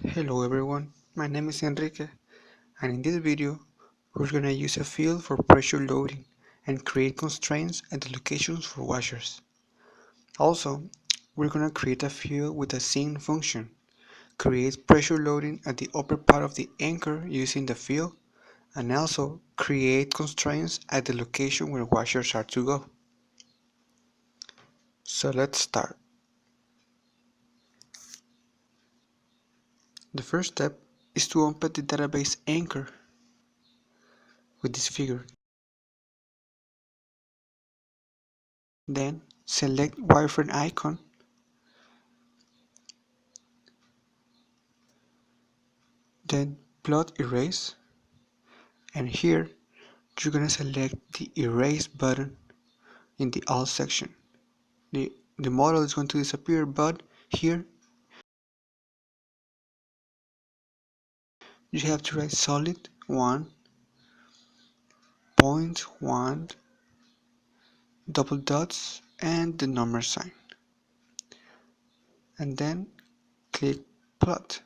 Hello everyone, my name is Enrique, and in this video we're gonna use a field for pressure loading and create constraints at the locations for washers. Also, we're gonna create a field with a scene function, create pressure loading at the upper part of the anchor using the field, and also create constraints at the location where washers are to go. So let's start. The first step is to open the database anchor with this figure. Then select wireframe icon, then plot erase, and here you're gonna select the erase button in the all section. The model is going to disappear, but here you have to write solid 1.1 double dots and the number sign, and then click plot.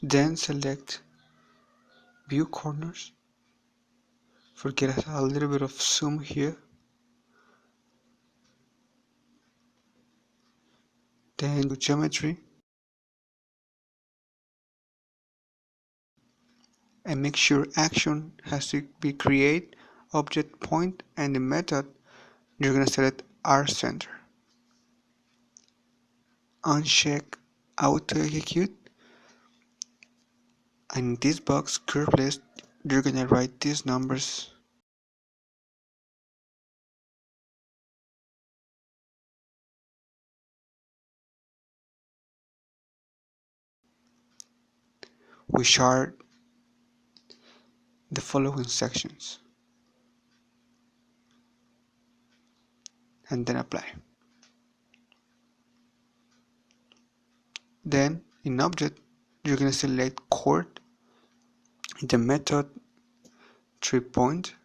Then select view corners, forget a little bit of zoom here, then do geometry and make sure action has to be create object point, and the method you're gonna select R center. Uncheck auto execute, and in this box curve list you're gonna write these numbers. Which are the following sections, and then apply. Then in object you're gonna select chord, the method 3-point,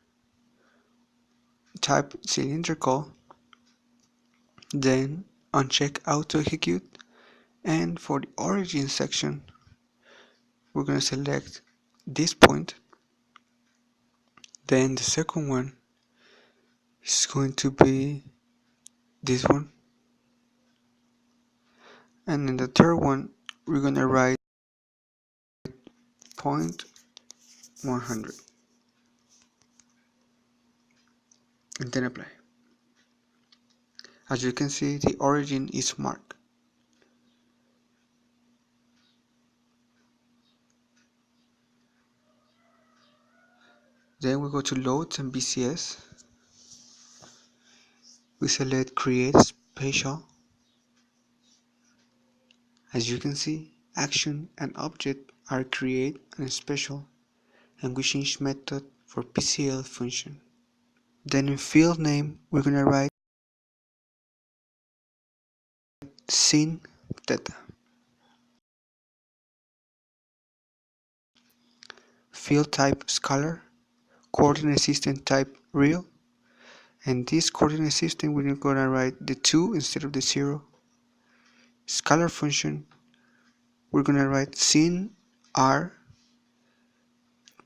type cylindrical, then uncheck auto execute, and for the origin section we're gonna select this point. Then the second one is going to be this one, and in the third one we're gonna write point 100, and then apply. As you can see, the origin is marked. Then we go to loads and BCS. We select create spatial. As you can see, action and object are create and special, and we change method for PCL function. Then in field name we're gonna write scene theta. Field type scalar, coordinate system type real, and this coordinate system we're gonna write the 2 instead of the 0. Scalar function we're gonna write scene r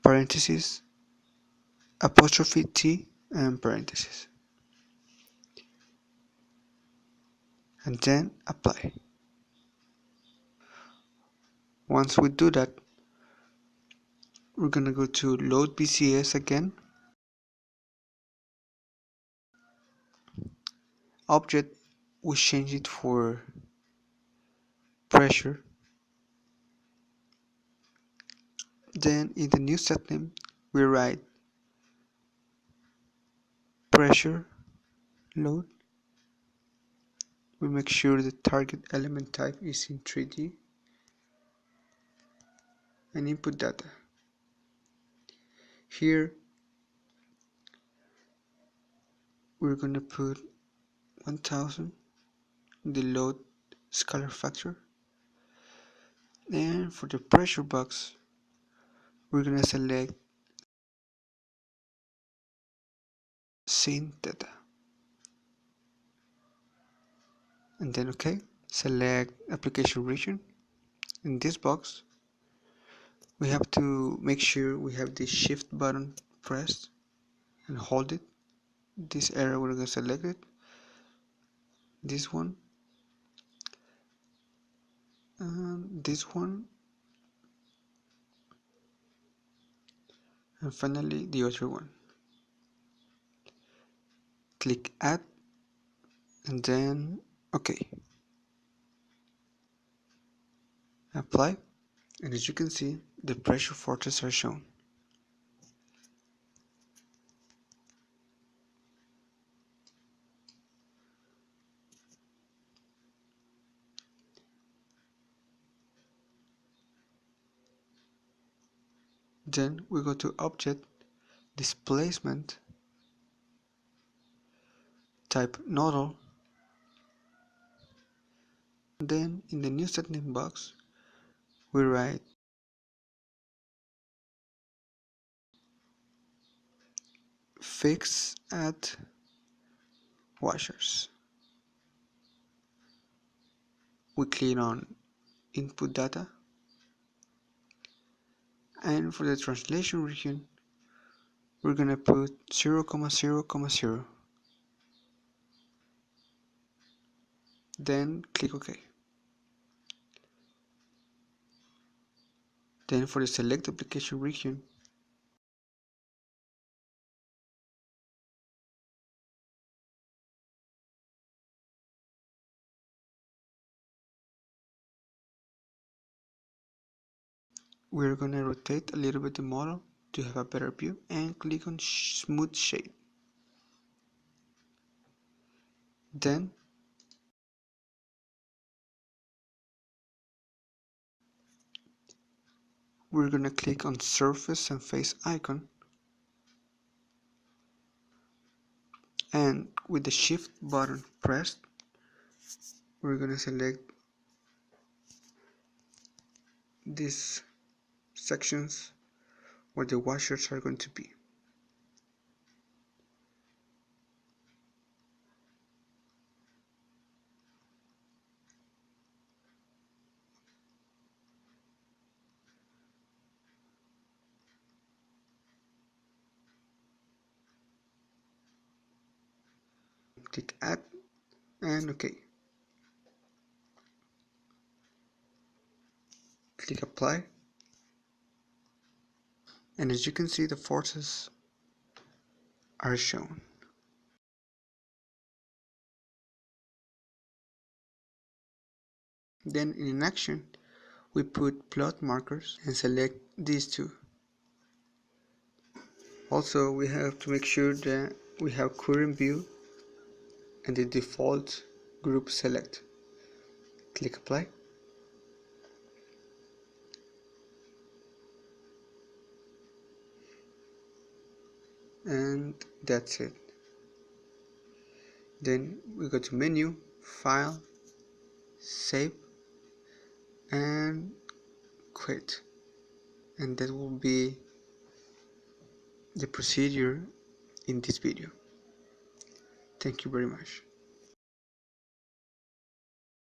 parenthesis apostrophe t and parenthesis, and then apply. Once we do that, we're gonna go to load BCS again, object we change it for pressure. Then in the new setname we write pressure load. We make sure the target element type is in 3D, and input data. Here we're gonna put 1000, the load scalar factor, and for the pressure box we're gonna select scene theta. and then OK. Select application region. In this box we have to make sure we have the shift button pressed and hold it. This area we're going to select it, this one, and this one, and finally the other one. Click add and then OK. Apply, and as you can see the pressure forces are shown. Then we go to object, displacement, type nodal, then in the new setting box we write fix at washers. We click on input data, and for the translation region we're gonna put 0,0,0. Then click OK. Then for the select application region we're gonna rotate a little bit the model to have a better view and click on smooth shade. Then we're gonna click on surface and face icon, and with the shift button pressed we're gonna select these sections where the washers are going to be. Click add and OK. Click apply, and as you can see the forces are shown. Then in action we put plot markers and select these two. Also we have to make sure that we have current view and the default group select. Click apply, and that's it. Then we go to menu, file, save, and quit, and that will be the procedure in this video. Thank you very much.